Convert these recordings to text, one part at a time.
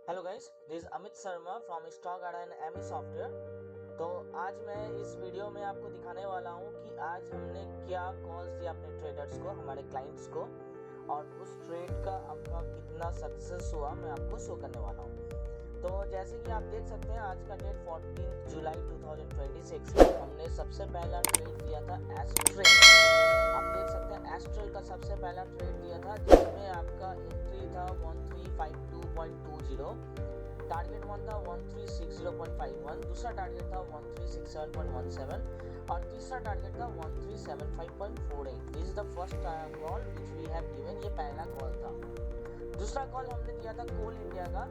Hello guys, this Amit Sharma from stock and Amy software. तो आज मैं इस वीडियो में आपको दिखाने वाला हूं कि आज हमने क्या कॉल्स दिया अपने ट्रेडर्स को, हमारे क्लाइंट्स को, और उस ट्रेड का आपका कितना सक्सेस हुआ मैं आपको शो करने वाला हूं। तो जैसे कि आप देख सकते हैं आज का डेट 14 जुलाई 2026 में हमने सबसे पहला ट्रेड दिया था एस्ट्रेल। आप देख सकते हैं एस्ट्रेल का सबसे पहला ट्रेड दिया था जिसमें आपका एंट्री था 1352.20, टारगेट वन था 1360.51, दूसरा टारगेट था 1367.17 और तीसरा टारगेट था 1375.48। This is the first call which we have given. ये पहला कॉल था। दूसरा कॉल हमने दिया था कोल इंडिया का।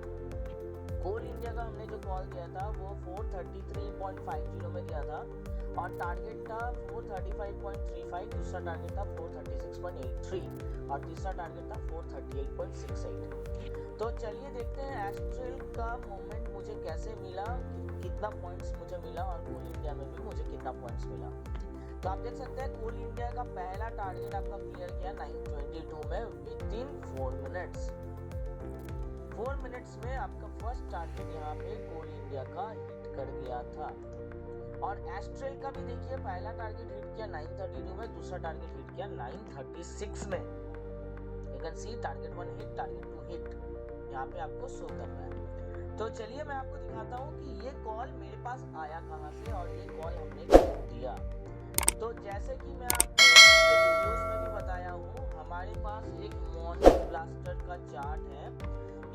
कोल इंडिया का हमने जो कॉल दिया था वो 433.50 में दिया था और टारगेट था 435.35, दूसरा टारगेट था 436.83 और तीसरा टारगेट था 438.68। तो चलिए देखते हैं एस्ट्रेल का मोमेंट मुझे कैसे मिला, कितना पॉइंट्स मुझे मिला और कोल इंडिया में भी मुझे कितना पॉइंट्स मिला। तो आप देख सकते हैं कोल इंडिया का पहला टारगेट आपका क्लियर किया 922 में विद इन 4 मिनट्स। 4 मिनट्स में आपका फर्स्ट टारगेट यहाँ पे कोल इंडिया का हिट कर गया था। और एस्ट्रेल का भी देखिए पहला टारगेट हिट किया 932 में, दूसरा टारगेट हिट किया 936 में। You can see target 1 hit, target 2 hit यहाँ पे आपको शो कर रहा है। तो चलिए मैं आपको दिखाता हूँ कि ये कॉल मेरे पास आया कहाँ से और ये कॉल हमने क्यों दिया। तो जैसे कि मैं आपको वीडियोस में भी बताया हूँ, हमारे पास एक मॉर्निंग ब्लास्टर का चार्ट है।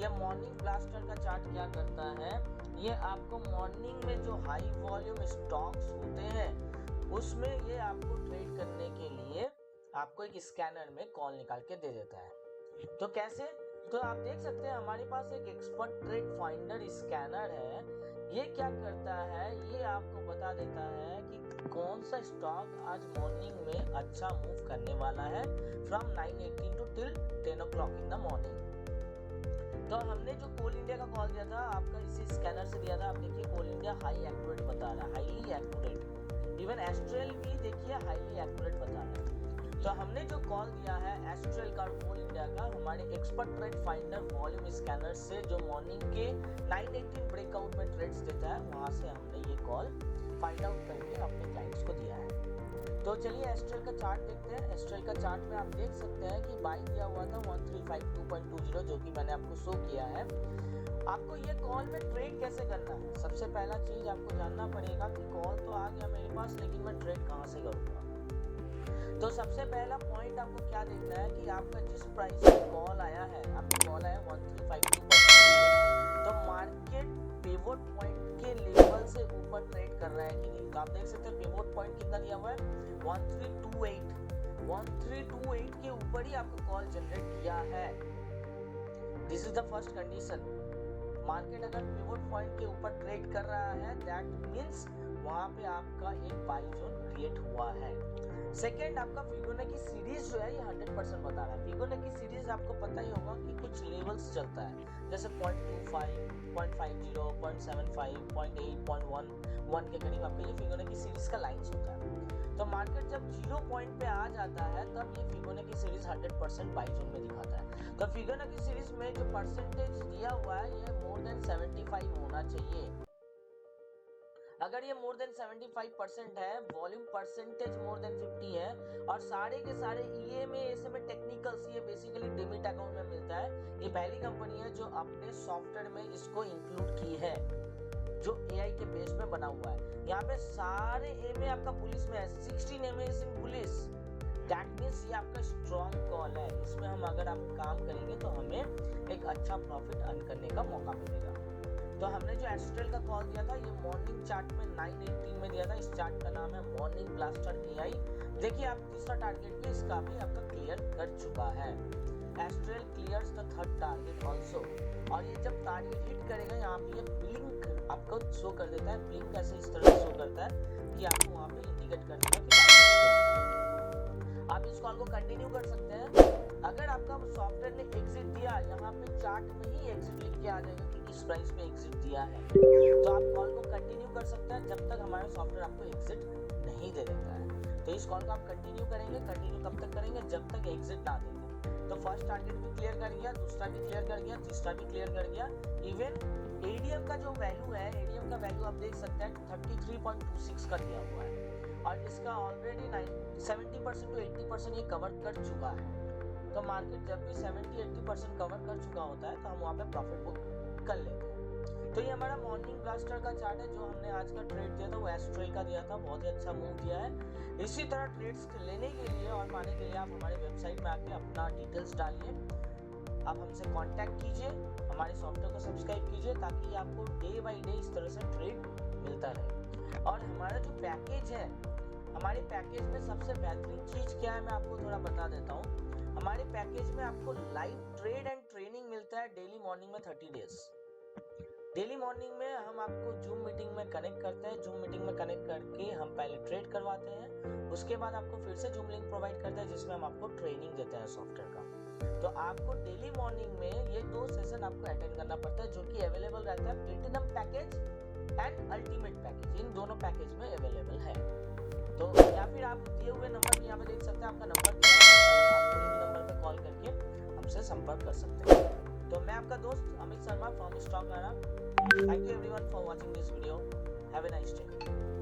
ये मॉर्निंग ब्लास्टर का चार्ट क्या करता है, ये आपको मॉर्निंग में जो हाई वॉल्यूम स्टॉक्स होते हैं उसमें ये आपको ट्रेड करने के लिए आपको एक स्कैनर में कॉल निकाल के दे देता है। तो कैसे? तो आप देख सकते हैं हमारे पास एक एक्सपर्ट ट्रेड फाइंडर स्कैनर है। ये क्या करता है, ये आपको बता देता है कि कौन सा स्टॉक आज मॉर्निंग में अच्छा मूव करने वाला है from 9:18 to till 10 o'clock in the morning. तो हमने जो कोल इंडिया का कॉल दिया था आपका इसी स्कैनर से दिया था। आप देखिए कोल इंडिया हाई एक्यूरेट बता रहा है, हाईली एक्यूरेट। इवन एस्ट्रेल भी देखिए हाईली एक्यूरेट बता रहा है। तो हमने जो कॉल दिया है एस्ट्रेल का कोल इंडिया का हमारे expert trade finder volume scanner से, जो मॉर्निंग के 9:18 ब्रेकआउट में ट्रेड्स देता है, वहां से हमने ये कॉल फाइंड आउट करके अपने क्लाइंट्स को दिया है। तो चलिए एस्ट्रेल का चार्ट देखते हैं। एस्ट्रेल का चार्ट में आप देख सकते हैं कि बाई दिया हुआ था 1352.20, जो कि मैंने आपको शो किया है। आपको ये कॉल में ट्रेड कैसे करना है, सबसे पहला चीज आपको जानना पड़ेगा कि कॉल तो आ गया मेरे पास, लेकिन मैं ट्रेड कहाँ से करूँगा। तो सबसे पहला पॉइंट आपको क्या देखना है कि आपका जिस प्राइस पे कॉल आया है, आपको कॉल आया 1352.20, तो मार्केट पिवोट पॉइंट के लेवल से ऊपर ट्रेड कर रहा है कि नहीं। तो आप देख सकते हैं पिवोट पॉइंट कितना दिया हुआ है 1328 के ऊपर ही आपको कॉल जनरेट किया है। This is the first condition. Market अगर पिवोट पॉइंट के ऊपर ट्रेड कर रहा है दैट मींस वहां पे आपका एक बाई जोन क्रिएट हुआ है। सेकेंड, आपका फिबोनाची सीरीज जो है ये 100% बता रहा है। फिबोनाची सीरीज आपको पता ही होगा कि कुछ लेवल्स चलता है, जैसे 0.25, 0.50, 0.75, 0.8, 0.1 के करीब आपका ये फिबोनाची सीरीज का लाइंस होता है। तो मार्केट जब 0 पॉइंट पे आ जाता है तब ये फिबोनाची सीरीज 100% बाई जोन में दिखाता है। तो फिबोनाची सीरीज में जो परसेंटेज दिया हुआ है ये मोर देन 75 होना चाहिए। अगर ये मोर देन 75% है, वॉल्यूम परसेंटेज मोर देन 50 है और सारे के सारे EMA SMA टेक्निकल्स ये बेसिकली डिमिट अकाउंट में मिलता है। ये पहली कंपनी है जो अपने सॉफ्टवेयर में इसको इंक्लूड की है, जो AI के बेस पे बना हुआ है। यहाँ पे सारे EMA आपका पुलिस में है, 16 EMA is in police. That means ये आपका स्ट्रॉन्ग कॉल है। इसमें हम अगर आप काम करेंगे तो हमें एक अच्छा प्रॉफिट अर्न करने का मौका मिलेगा। तो हमने जो एस्ट्रेल का कॉल दिया था ये मॉर्निंग चार्ट में 9:18 में दिया था। इस चार्ट का नाम है मॉर्निंग ब्लास्टर AI। देखिए आप तीसरा टारगेट भी इसका भी आपका क्लियर कर चुका है। Astral clears the third target also. और ये जब टारगेट हिट करेगा यहाँ पे ये ब्लिंक आपको शो कर देता है। ब्लिंक ऐसे इस तरह से शो करता है कि आपको वहाँ पे इंडिकेट कर देगा कि आप इस कॉल को कंटिन्यू कर सकते हैं। अगर आपका सॉफ्टवेयर ने एग्जिट दिया, यहाँ पे चार्ट में ही एग्जिट लिख के आ जाएगा कि इस प्राइस पे एग्जिट दिया है, तो आप कॉल को कंटिन्यू कर सकते हैं जब तक हमारा सॉफ्टवेयर आपको एग्जिट नहीं दे देता है। तो इस कॉल को आप कंटिन्यू करेंगे। कंटिन्यू कब तक करेंगे, जब तक एग्जिट ना देंगे। तो फर्स्ट टारगेट भी क्लियर कर गया, दूसरा भी क्लियर कर गया, तीसरा भी क्लियर कर गया। इवन एडीएम का जो वैल्यू है, एडीएम का वैल्यू आप देख सकते हैं 33.26 का दिया हुआ है और इसका ऑलरेडी 70% to 80% ये कवर कर चुका है। तो मार्केट जब भी 70-80% कवर कर चुका होता है तो हम वहाँ पे प्रॉफिट बुक कर लेते हैं। तो ये हमारा मॉर्निंग ब्लास्टर का चार्ट है जो हमने आज का ट्रेड दिया था, वो एस्ट्रेल का दिया था, बहुत ही अच्छा मूव दिया है। इसी तरह ट्रेड्स लेने के लिए और पाने के लिए आप हमारे वेबसाइट में आके अपना डिटेल्स डालिए, आप हमसे कांटेक्ट कीजिए, हमारे सॉफ्टवेयर को सब्सक्राइब कीजिए ताकि आपको डे बाय डे इस तरह से ट्रेड मिलता रहे। और हमारा जो पैकेज है, हमारे पैकेज में सबसे बेहतरीन चीज़ क्या है मैं आपको थोड़ा बता देता हूँ। हमारे पैकेज में आपको लाइव ट्रेड एंड ट्रेनिंग मिलता है डेली मॉर्निंग में 30 डेज। डेली मॉर्निंग में हम आपको जूम मीटिंग में कनेक्ट करते हैं, जूम मीटिंग में कनेक्ट करके हम पहले ट्रेड करवाते हैं, उसके बाद आपको फिर से जूम लिंक प्रोवाइड करते हैं जिसमें हम आपको ट्रेनिंग देते हैं सॉफ्टवेयर का। तो आपको डेली मॉर्निंग में ये 2 सेशन आपको अटेंड करना पड़ता है जो कि अवेलेबल रहता है platinum package and ultimate package, इन दोनों पैकेज में अवेलेबल है। तो या फिर आप दिए हुए नंबर भी यहाँ पे देख सकते हैं, आपका नंबर दिया है, आप कोई भी नंबर पे कॉल करके हमसे संपर्क कर सकते हैं। तो मैं आपका दोस्त अमित शर्मा फ्रॉम स्टॉक आरा। Thank you everyone for watching this video. Have a nice day.